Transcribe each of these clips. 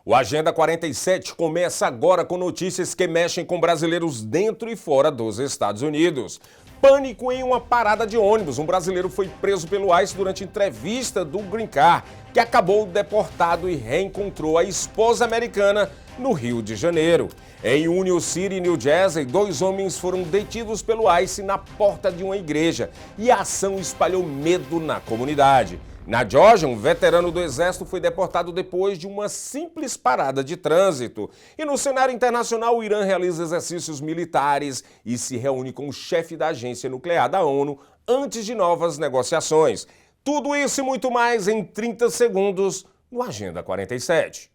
O Agenda 47 começa agora com notícias que mexem com brasileiros dentro e fora dos Estados Unidos. Pânico em uma parada de ônibus. Um brasileiro foi preso pelo ICE durante entrevista do Green Card, que acabou deportado e reencontrou a esposa americana no Rio de Janeiro. Em Union City, New Jersey, 2 homens foram detidos pelo ICE na porta de uma igreja e a ação espalhou medo na comunidade. Na Geórgia, um veterano do Exército foi deportado depois de uma simples parada de trânsito. E no cenário internacional, o Irã realiza exercícios militares e se reúne com o chefe da Agência Nuclear da ONU antes de novas negociações. Tudo isso e muito mais em 30 segundos no Agenda 47.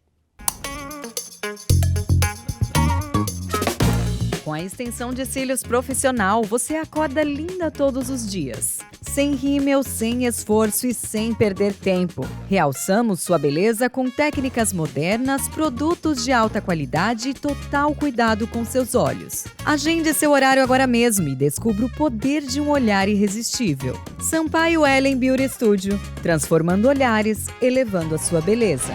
Com a extensão de cílios profissional, você acorda linda todos os dias. Sem rímel, sem esforço e sem perder tempo. Realçamos sua beleza com técnicas modernas, produtos de alta qualidade e total cuidado com seus olhos. Agende seu horário agora mesmo e descubra o poder de um olhar irresistível. Sampaio Ellen Beauty Studio, transformando olhares, elevando a sua beleza.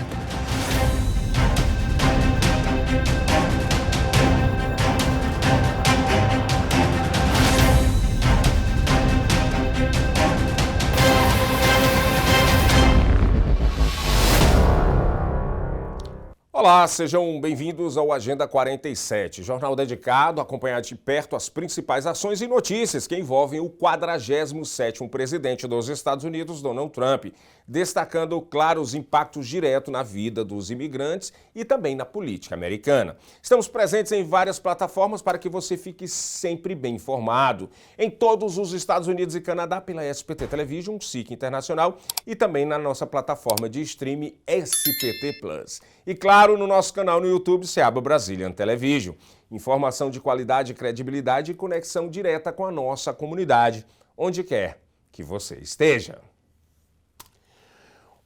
Olá, sejam bem-vindos ao Agenda 47, jornal dedicado a acompanhar de perto as principais ações e notícias que envolvem o 47º presidente dos Estados Unidos, Donald Trump, destacando, claro, os impactos diretos na vida dos imigrantes e também na política americana. Estamos presentes em várias plataformas para que você fique sempre bem informado. Em todos os Estados Unidos e Canadá pela SPT Television, SIC Internacional e também na nossa plataforma de streaming SPT Plus. E claro, no nosso canal no YouTube, Seaba Brazilian Television. Informação de qualidade, credibilidade e conexão direta com a nossa comunidade, onde quer que você esteja.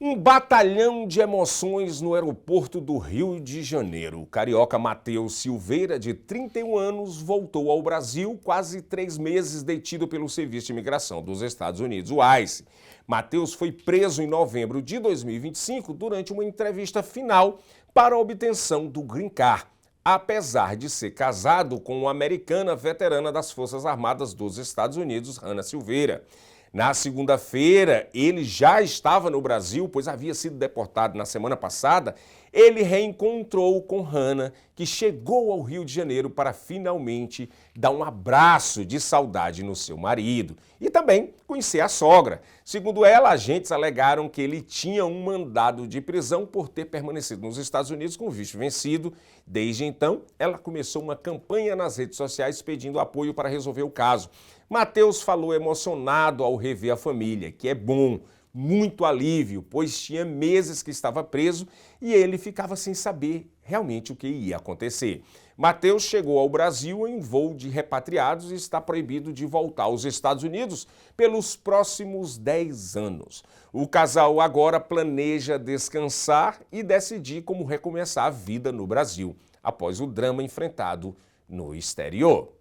Um batalhão de emoções no aeroporto do Rio de Janeiro. O carioca Matheus Silveira, de 31 anos, voltou ao Brasil quase 3 meses detido pelo Serviço de Imigração dos Estados Unidos, o ICE. Matheus foi preso em novembro de 2025 durante uma entrevista final para a obtenção do Green Card, apesar de ser casado com uma americana veterana das Forças Armadas dos Estados Unidos, Hannah Silveira. Na segunda-feira, ele já estava no Brasil, pois havia sido deportado na semana passada. Ele reencontrou com Hannah, que chegou ao Rio de Janeiro para finalmente dar um abraço de saudade no seu marido e também conhecer a sogra. Segundo ela, agentes alegaram que ele tinha um mandado de prisão por ter permanecido nos Estados Unidos com o visto vencido. Desde então, ela começou uma campanha nas redes sociais pedindo apoio para resolver o caso. Matheus falou emocionado ao rever a família, que é bom, muito alívio, pois tinha meses que estava preso e ele ficava sem saber realmente o que ia acontecer. Matheus chegou ao Brasil em voo de repatriados e está proibido de voltar aos Estados Unidos pelos próximos 10 anos. O casal agora planeja descansar e decidir como recomeçar a vida no Brasil, após o drama enfrentado no exterior.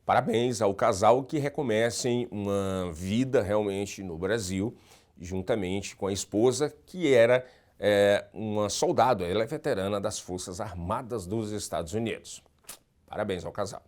Parabéns ao casal que recomecem uma vida realmente no Brasil, juntamente com a esposa, que era uma soldado, ela é veterana das Forças Armadas dos Estados Unidos. Parabéns ao casal.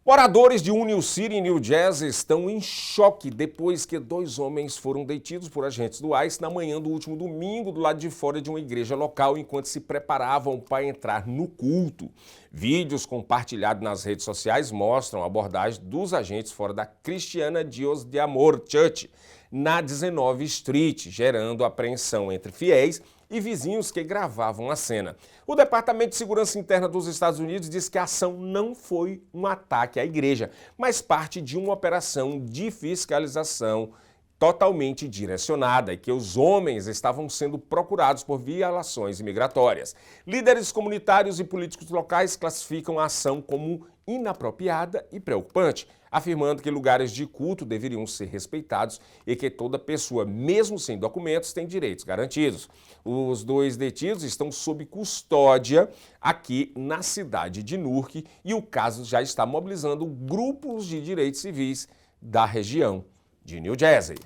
Moradores de Union City, New Jersey, estão em choque depois que 2 homens foram detidos por agentes do ICE na manhã do último domingo do lado de fora de uma igreja local enquanto se preparavam para entrar no culto. Vídeos compartilhados nas redes sociais mostram a abordagem dos agentes fora da Cristiana Dios de Amor Church, na 19 Street, gerando apreensão entre fiéis e vizinhos que gravavam a cena. O Departamento de Segurança Interna dos Estados Unidos diz que a ação não foi um ataque à igreja, mas parte de uma operação de fiscalização totalmente direcionada e que os homens estavam sendo procurados por violações imigratórias. Líderes comunitários e políticos locais classificam a ação como inapropriada e preocupante, afirmando que lugares de culto deveriam ser respeitados e que toda pessoa, mesmo sem documentos, tem direitos garantidos. Os 2 detidos estão sob custódia aqui na cidade de Newark e o caso já está mobilizando grupos de direitos civis da região de New Jersey.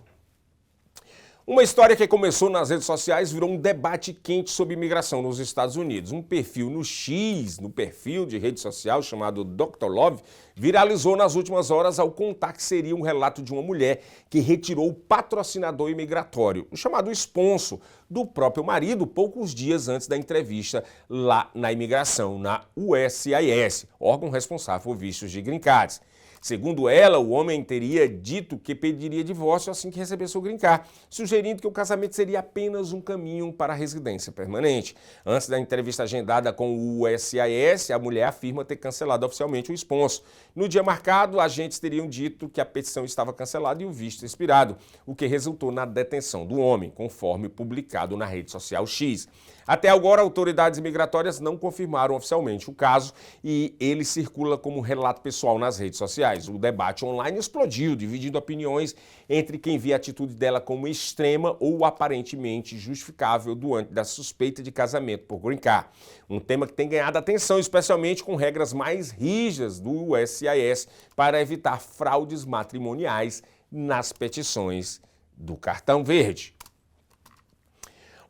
Uma história que começou nas redes sociais virou um debate quente sobre imigração nos Estados Unidos. Um perfil no X, no perfil de rede social chamado Dr. Love, viralizou nas últimas horas ao contar que seria um relato de uma mulher que retirou o patrocinador imigratório, o chamado sponsor, do próprio marido poucos dias antes da entrevista lá na imigração, na USCIS, órgão responsável por vistos de green cards. Segundo ela, o homem teria dito que pediria divórcio assim que recebesse o green card, sugerindo que o casamento seria apenas um caminho para a residência permanente. Antes da entrevista agendada com o USCIS, a mulher afirma ter cancelado oficialmente o sponsor. No dia marcado, agentes teriam dito que a petição estava cancelada e o visto expirado, o que resultou na detenção do homem, conforme publicado na rede social X. Até agora, autoridades migratórias não confirmaram oficialmente o caso e ele circula como relato pessoal nas redes sociais. O debate online explodiu, dividindo opiniões entre quem vê a atitude dela como extrema ou aparentemente justificável diante da suspeita de casamento por green card. Um tema que tem ganhado atenção, especialmente com regras mais rígidas do USCIS para evitar fraudes matrimoniais nas petições do cartão verde.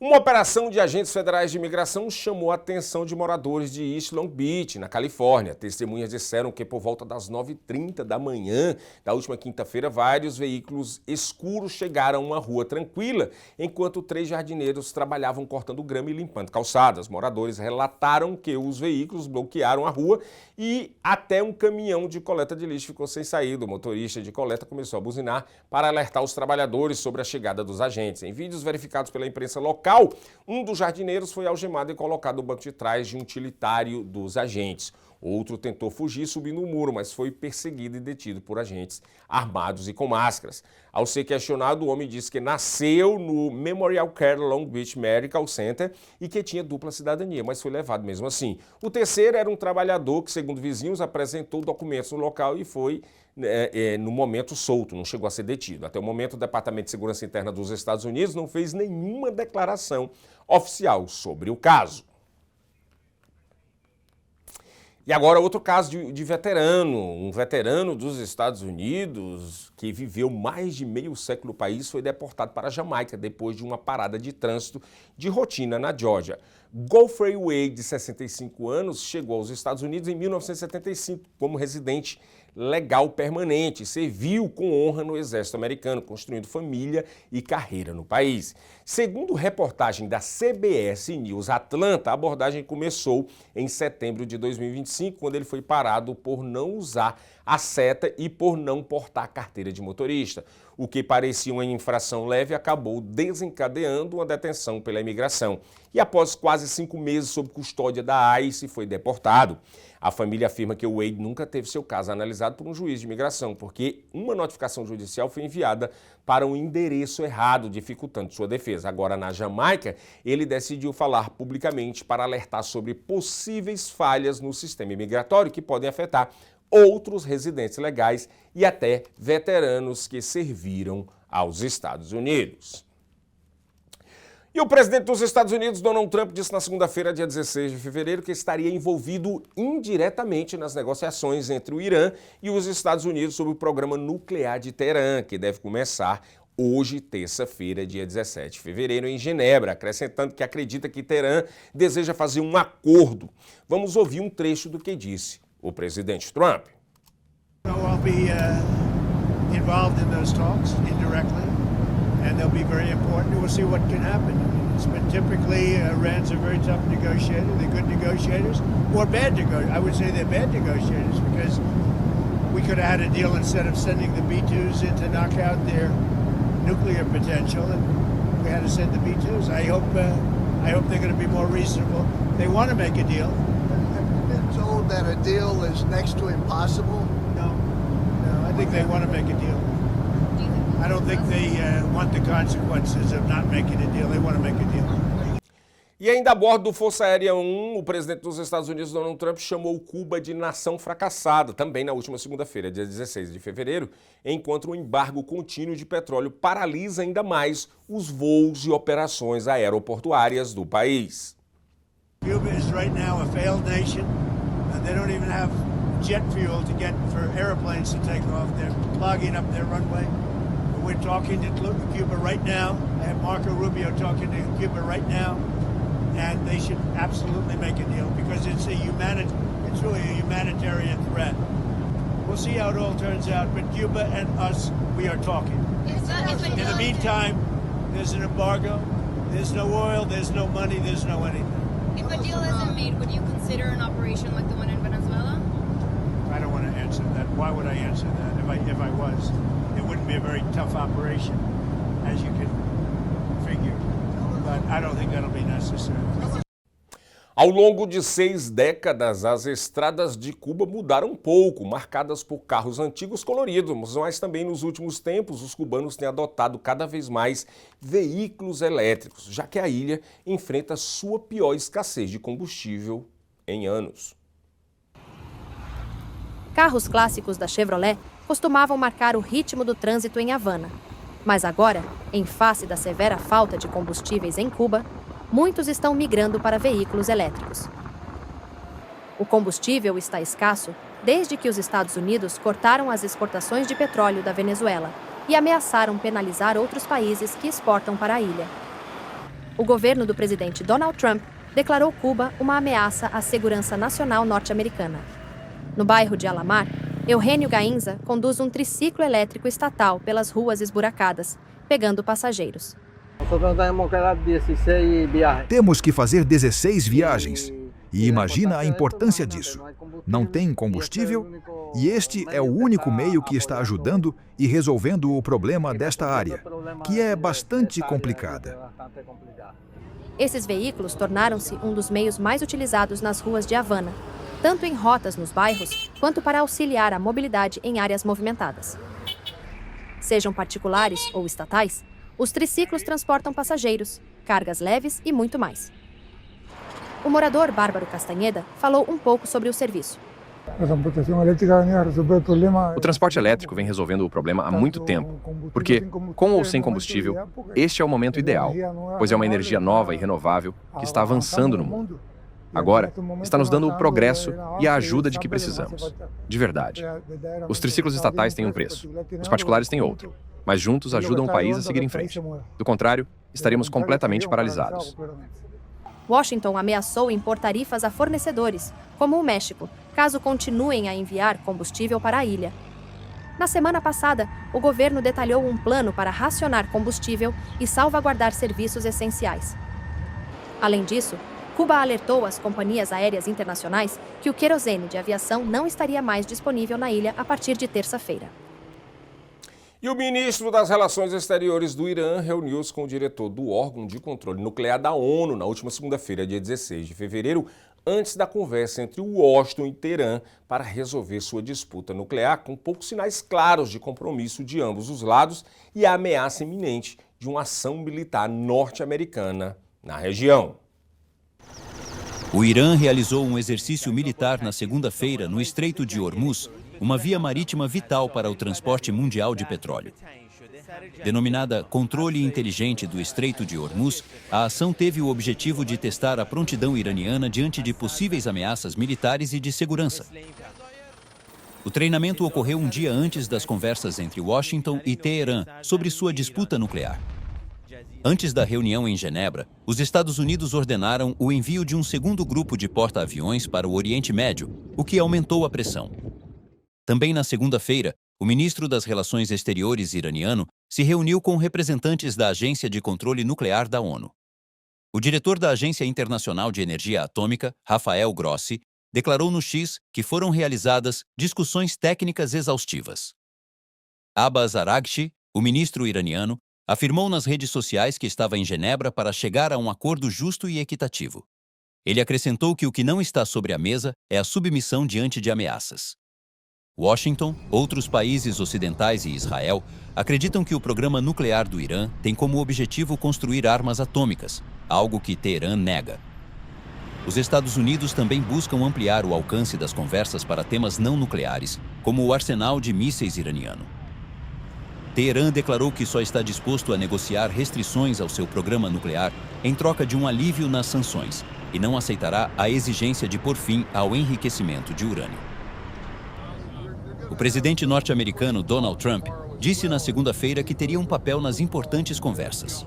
Uma operação de agentes federais de imigração chamou a atenção de moradores de East Long Beach, na Califórnia. Testemunhas disseram que por volta das 9h30 da manhã da última quinta-feira, vários veículos escuros chegaram a uma rua tranquila, enquanto 3 jardineiros trabalhavam cortando grama e limpando calçadas. Moradores relataram que os veículos bloquearam a rua e até um caminhão de coleta de lixo ficou sem saída. O motorista de coleta começou a buzinar para alertar os trabalhadores sobre a chegada dos agentes. Em vídeos verificados pela imprensa local, um dos jardineiros foi algemado e colocado no banco de trás de um utilitário dos agentes. Outro tentou fugir subindo o muro, mas foi perseguido e detido por agentes armados e com máscaras. Ao ser questionado, o homem disse que nasceu no Memorial Care Long Beach Medical Center e que tinha dupla cidadania, mas foi levado mesmo assim. O terceiro era um trabalhador que, segundo vizinhos, apresentou documentos no local e foi no momento solto, não chegou a ser detido. Até o momento, o Departamento de Segurança Interna dos Estados Unidos não fez nenhuma declaração oficial sobre o caso. E agora outro caso de veterano, um veterano dos Estados Unidos que viveu mais de meio século no país foi deportado para a Jamaica depois de uma parada de trânsito de rotina na Geórgia. Godfrey Wade, de 65 anos, chegou aos Estados Unidos em 1975 como residente legal permanente, serviu com honra no exército americano, construindo família e carreira no país. Segundo reportagem da CBS News Atlanta, a abordagem começou em setembro de 2025, quando ele foi parado por não usar a seta e por não portar carteira de motorista. O que parecia uma infração leve acabou desencadeando uma detenção pela imigração. E após quase 5 meses sob custódia da ICE, foi deportado. A família afirma que o Wade nunca teve seu caso analisado por um juiz de imigração, porque uma notificação judicial foi enviada para um endereço errado, dificultando sua defesa. Agora, na Jamaica, ele decidiu falar publicamente para alertar sobre possíveis falhas no sistema imigratório que podem afetar outros residentes legais e até veteranos que serviram aos Estados Unidos. E o presidente dos Estados Unidos, Donald Trump, disse na segunda-feira, dia 16 de fevereiro, que estaria envolvido indiretamente nas negociações entre o Irã e os Estados Unidos sobre o programa nuclear de Teherã, que deve começar hoje, terça-feira, dia 17 de fevereiro, em Genebra, acrescentando que acredita que Teherã deseja fazer um acordo. Vamos ouvir um trecho do que disse o presidente Trump. I'll be involved in those talks indirectly. And they'll be very important. We'll see what can happen. It's been typically, Iran's a very tough negotiator. They're good negotiators, or bad negotiators. I would say they're bad negotiators because we could have had a deal instead of sending the B-2s in to knock out their nuclear potential, and we had to send the B-2s. I hope they're going to be more reasonable. They want to make a deal. I've been told that a deal is next to impossible. No, I think they want to make a deal. I don't think they want the consequences of not making a deal. They want to make a deal. E ainda a bordo do Força Aérea 1, o presidente dos Estados Unidos, Donald Trump, chamou Cuba de nação fracassada, também na última segunda-feira, dia 16 de fevereiro, enquanto o embargo contínuo de petróleo paralisa ainda mais os voos e operações aeroportuárias do país. Cuba is right now a failed nation. They don't even have jet fuel to get for airplanes to take off. They're clogging up their runway. We're talking to Cuba right now. I have Marco Rubio talking to Cuba right now, and they should absolutely make a deal because it's really a humanitarian threat. We'll see how it all turns out, but Cuba and us, we are talking. In the meantime, there's an embargo. There's no oil, there's no money, there's no anything. If a deal isn't made, would you consider an operation like the one in Venezuela? I don't want to answer that. Why would I answer that? If I was, it wouldn't be a very tough operation, as you can figure. But I don't think that'll be necessary. Ao longo de 6 décadas, as estradas de Cuba mudaram um pouco, marcadas por carros antigos coloridos, mas também nos últimos tempos os cubanos têm adotado cada vez mais veículos elétricos, já que a ilha enfrenta sua pior escassez de combustível em anos. Carros clássicos da Chevrolet costumavam marcar o ritmo do trânsito em Havana. Mas agora, em face da severa falta de combustíveis em Cuba, muitos estão migrando para veículos elétricos. O combustível está escasso desde que os Estados Unidos cortaram as exportações de petróleo da Venezuela e ameaçaram penalizar outros países que exportam para a ilha. O governo do presidente Donald Trump declarou Cuba uma ameaça à segurança nacional norte-americana. No bairro de Alamar, Eugênio Gainza conduz um triciclo elétrico estatal pelas ruas esburacadas, pegando passageiros. Temos que fazer 16 viagens. E imagina a importância disso. Não tem combustível e este é o único meio que está ajudando e resolvendo o problema desta área, que é bastante complicada. Esses veículos tornaram-se um dos meios mais utilizados nas ruas de Havana, tanto em rotas nos bairros, quanto para auxiliar a mobilidade em áreas movimentadas. Sejam particulares ou estatais, os triciclos transportam passageiros, cargas leves e muito mais. O morador Bárbaro Castanheda falou um pouco sobre o serviço. O transporte elétrico vem resolvendo o problema há muito tempo, porque, com ou sem combustível, este é o momento ideal, pois é uma energia nova e renovável que está avançando no mundo. Agora, está nos dando o progresso e a ajuda de que precisamos. De verdade. Os triciclos estatais têm um preço, os particulares têm outro, mas juntos ajudam o país a seguir em frente. Do contrário, estaremos completamente paralisados. Washington ameaçou impor tarifas a fornecedores, como o México, caso continuem a enviar combustível para a ilha. Na semana passada, o governo detalhou um plano para racionar combustível e salvaguardar serviços essenciais. Além disso, Cuba alertou as companhias aéreas internacionais que o querosene de aviação não estaria mais disponível na ilha a partir de terça-feira. E o ministro das Relações Exteriores do Irã reuniu-se com o diretor do órgão de controle nuclear da ONU na última segunda-feira, dia 16 de fevereiro, antes da conversa entre Washington e Teherã para resolver sua disputa nuclear, com poucos sinais claros de compromisso de ambos os lados e a ameaça iminente de uma ação militar norte-americana na região. O Irã realizou um exercício militar na segunda-feira no Estreito de Hormuz, uma via marítima vital para o transporte mundial de petróleo. Denominada Controle Inteligente do Estreito de Hormuz, a ação teve o objetivo de testar a prontidão iraniana diante de possíveis ameaças militares e de segurança. O treinamento ocorreu um dia antes das conversas entre Washington e Teherã sobre sua disputa nuclear. Antes da reunião em Genebra, os Estados Unidos ordenaram o envio de um segundo grupo de porta-aviões para o Oriente Médio, o que aumentou a pressão. Também na segunda-feira, o ministro das Relações Exteriores iraniano se reuniu com representantes da Agência de Controle Nuclear da ONU. O diretor da Agência Internacional de Energia Atômica, Rafael Grossi, declarou no X que foram realizadas discussões técnicas exaustivas. Abbas Araghchi, o ministro iraniano, afirmou nas redes sociais que estava em Genebra para chegar a um acordo justo e equitativo. Ele acrescentou que o que não está sobre a mesa é a submissão diante de ameaças. Washington, outros países ocidentais e Israel acreditam que o programa nuclear do Irã tem como objetivo construir armas atômicas, algo que Teherã nega. Os Estados Unidos também buscam ampliar o alcance das conversas para temas não nucleares, como o arsenal de mísseis iraniano. Teherã declarou que só está disposto a negociar restrições ao seu programa nuclear em troca de um alívio nas sanções e não aceitará a exigência de pôr fim ao enriquecimento de urânio. O presidente norte-americano Donald Trump disse na segunda-feira que teria um papel nas importantes conversas.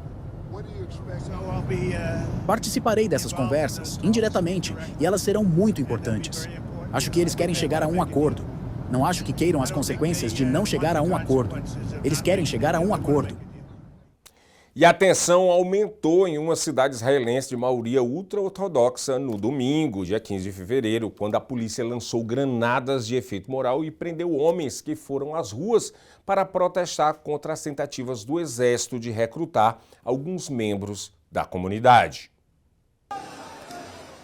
Participarei dessas conversas, indiretamente, e elas serão muito importantes. Acho que eles querem chegar a um acordo. Não acho que queiram as consequências de não chegar a um acordo. Eles querem chegar a um acordo. E a tensão aumentou em uma cidade israelense de maioria ultra-ortodoxa no domingo, dia 15 de fevereiro, quando a polícia lançou granadas de efeito moral e prendeu homens que foram às ruas para protestar contra as tentativas do exército de recrutar alguns membros da comunidade.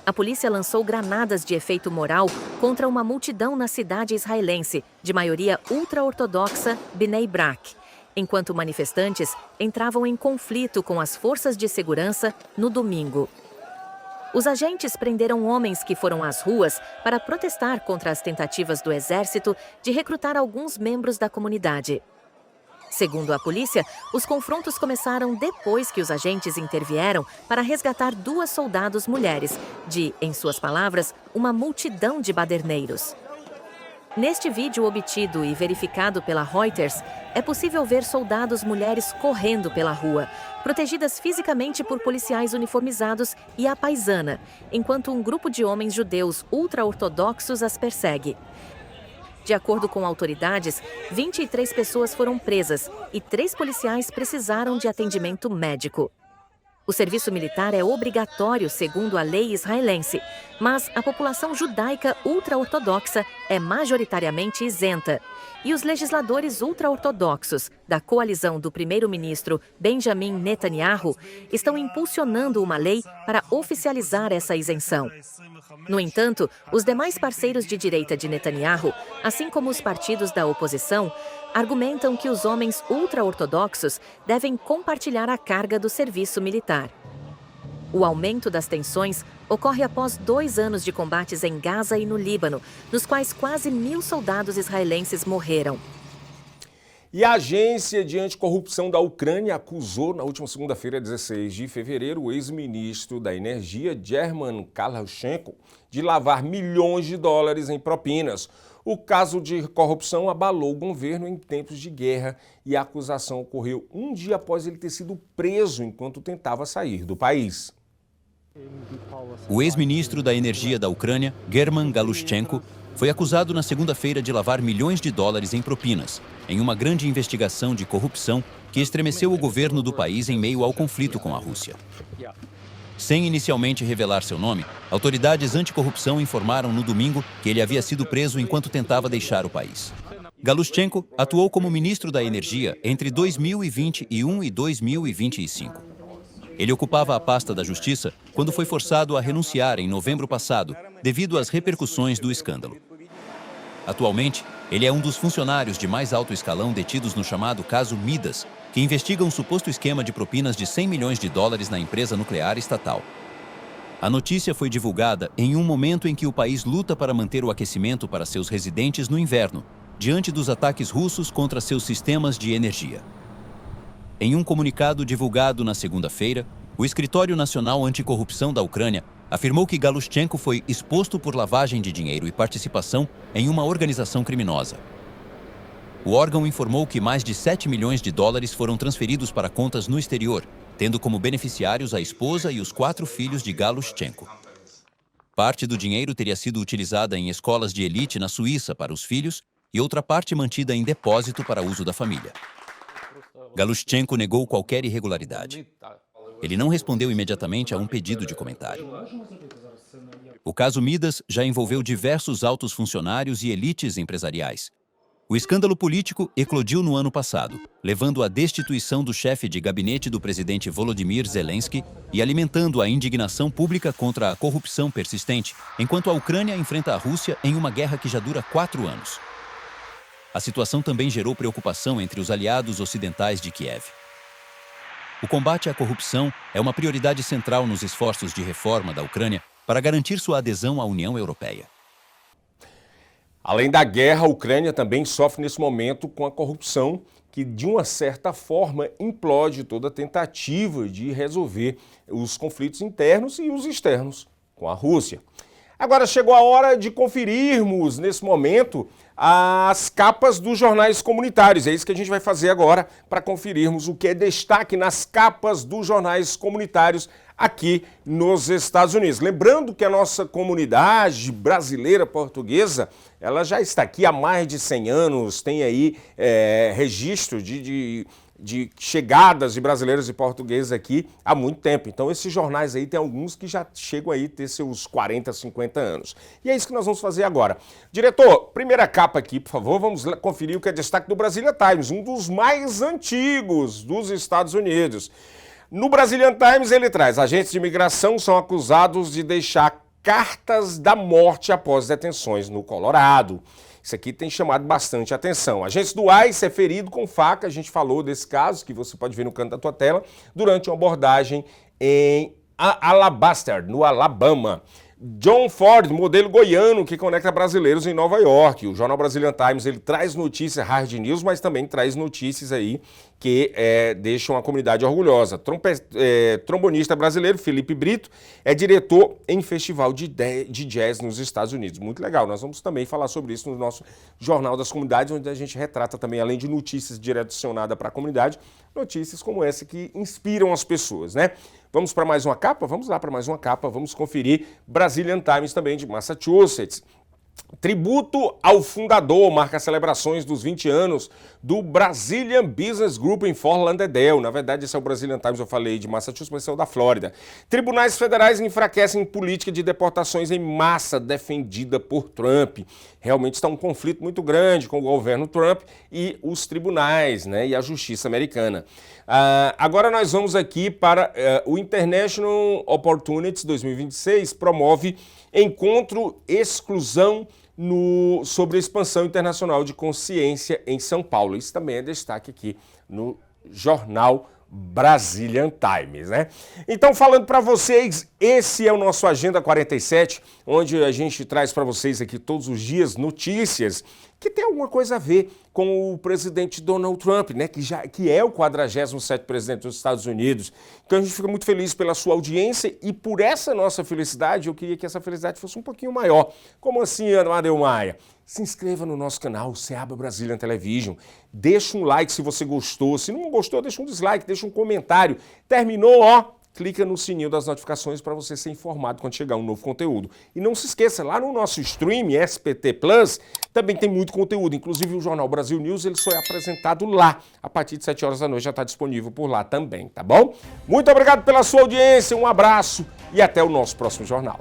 A polícia lançou granadas de efeito moral contra uma multidão na cidade israelense, de maioria ultra-ortodoxa Bnei Brak, enquanto manifestantes entravam em conflito com as forças de segurança no domingo. Os agentes prenderam homens que foram às ruas para protestar contra as tentativas do exército de recrutar alguns membros da comunidade. Segundo a polícia, os confrontos começaram depois que os agentes intervieram para resgatar 2 soldados mulheres de, em suas palavras, uma multidão de baderneiros. Neste vídeo obtido e verificado pela Reuters, é possível ver soldados mulheres correndo pela rua, protegidas fisicamente por policiais uniformizados e à paisana, enquanto um grupo de homens judeus ultra-ortodoxos as persegue. De acordo com autoridades, 23 pessoas foram presas e 3 policiais precisaram de atendimento médico. O serviço militar é obrigatório segundo a lei israelense, mas a população judaica ultra-ortodoxa é majoritariamente isenta. E os legisladores ultra-ortodoxos da coalizão do primeiro-ministro Benjamin Netanyahu estão impulsionando uma lei para oficializar essa isenção. No entanto, os demais parceiros de direita de Netanyahu, assim como os partidos da oposição, argumentam que os homens ultra-ortodoxos devem compartilhar a carga do serviço militar. O aumento das tensões ocorre após 2 anos de combates em Gaza e no Líbano, nos quais quase 1.000 soldados israelenses morreram. E a Agência de Anticorrupção da Ucrânia acusou na última segunda-feira, 16 de fevereiro, o ex-ministro da Energia, German Galushchenko, de lavar milhões de dólares em propinas. O caso de corrupção abalou o governo em tempos de guerra e a acusação ocorreu um dia após ele ter sido preso enquanto tentava sair do país. O ex-ministro da Energia da Ucrânia, German Galushchenko, foi acusado na segunda-feira de lavar milhões de dólares em propinas, em uma grande investigação de corrupção que estremeceu o governo do país em meio ao conflito com a Rússia. Sem inicialmente revelar seu nome, autoridades anticorrupção informaram no domingo que ele havia sido preso enquanto tentava deixar o país. Galushchenko atuou como ministro da Energia entre 2021 e 2025. Ele ocupava a pasta da Justiça quando foi forçado a renunciar em novembro passado, devido às repercussões do escândalo. Atualmente, ele é um dos funcionários de mais alto escalão detidos no chamado caso Midas, que investiga um suposto esquema de propinas de 100 milhões de dólares na empresa nuclear estatal. A notícia foi divulgada em um momento em que o país luta para manter o aquecimento para seus residentes no inverno, diante dos ataques russos contra seus sistemas de energia. Em um comunicado divulgado na segunda-feira, o Escritório Nacional Anticorrupção da Ucrânia afirmou que Galushchenko foi exposto por lavagem de dinheiro e participação em uma organização criminosa. O órgão informou que mais de 7 milhões de dólares foram transferidos para contas no exterior, tendo como beneficiários a esposa e os 4 filhos de Galushchenko. Parte do dinheiro teria sido utilizada em escolas de elite na Suíça para os filhos e outra parte mantida em depósito para uso da família. Galushchenko negou qualquer irregularidade. Ele não respondeu imediatamente a um pedido de comentário. O caso Midas já envolveu diversos altos funcionários e elites empresariais. O escândalo político eclodiu no ano passado, levando à destituição do chefe de gabinete do presidente Volodymyr Zelensky e alimentando a indignação pública contra a corrupção persistente, enquanto a Ucrânia enfrenta a Rússia em uma guerra que já dura 4 anos. A situação também gerou preocupação entre os aliados ocidentais de Kiev. O combate à corrupção é uma prioridade central nos esforços de reforma da Ucrânia para garantir sua adesão à União Europeia. Além da guerra, a Ucrânia também sofre nesse momento com a corrupção que, de uma certa forma, implode toda tentativa de resolver os conflitos internos e os externos com a Rússia. Agora chegou a hora de conferirmos, nesse momento, as capas dos jornais comunitários. É isso que a gente vai fazer agora para conferirmos o que é destaque nas capas dos jornais comunitários aqui nos Estados Unidos. Lembrando que a nossa comunidade brasileira portuguesa, ela já está aqui há mais de 100 anos, tem aí registro de chegadas de brasileiros e portugueses aqui há muito tempo. Então esses jornais aí tem alguns que já chegam aí a ter seus 40, 50 anos. E é isso que nós vamos fazer agora. Diretor, primeira capa aqui, por favor, vamos conferir o que é destaque do Brazilian Times, um dos mais antigos dos Estados Unidos. No Brazilian Times ele traz: agentes de imigração são acusados de deixar cartas da morte após detenções no Colorado. Isso aqui tem chamado bastante atenção. Agente do ICE é ferido com faca, a gente falou desse caso, que você pode ver no canto da tua tela, durante uma abordagem em Alabaster, no Alabama. John Ford, modelo goiano que conecta brasileiros em Nova York. O jornal Brazilian Times ele traz notícias hard news, mas também traz notícias aí que deixam a comunidade orgulhosa. Trombonista brasileiro Felipe Brito é diretor em festival de jazz nos Estados Unidos. Muito legal, nós vamos também falar sobre isso no nosso Jornal das Comunidades, onde a gente retrata também, além de notícias direcionadas para a comunidade, notícias como essa que inspiram as pessoas, né? Vamos para mais uma capa? Vamos lá para mais uma capa, vamos conferir Brazilian Times também de Massachusetts. Tributo ao fundador marca celebrações dos 20 anos do Brazilian Business Group em Fort Lauderdale. Na verdade, esse é o Brazilian Times, eu falei de Massachusetts, mas esse é o da Flórida. Tribunais federais enfraquecem política de deportações em massa defendida por Trump. Realmente está um conflito muito grande com o governo Trump e os tribunais, né, e a justiça americana. Agora nós vamos aqui para o International Opportunities 2026, promove encontro exclusão sobre a expansão internacional de consciência em São Paulo. Isso também é destaque aqui no jornal Brazilian Times, né? Então, falando para vocês, esse é o nosso Agenda 47, onde a gente traz para vocês aqui todos os dias notícias que tem alguma coisa a ver com o presidente Donald Trump, né? Que é o 47º presidente dos Estados Unidos. Então a gente fica muito feliz pela sua audiência e por essa nossa felicidade, eu queria que essa felicidade fosse um pouquinho maior. Como assim, Amadeu Maia? Se inscreva no nosso canal, Seaba Brazilian Television. Deixa um like se você gostou. Se não gostou, deixa um dislike, deixa um comentário. Terminou, ó. Clica no sininho das notificações para você ser informado quando chegar um novo conteúdo. E não se esqueça, lá no nosso stream, SPT Plus, também tem muito conteúdo. Inclusive o Jornal Brasil News, ele só é apresentado lá. A partir de 7 horas da noite já está disponível por lá também, tá bom? Muito obrigado pela sua audiência, um abraço e até o nosso próximo jornal.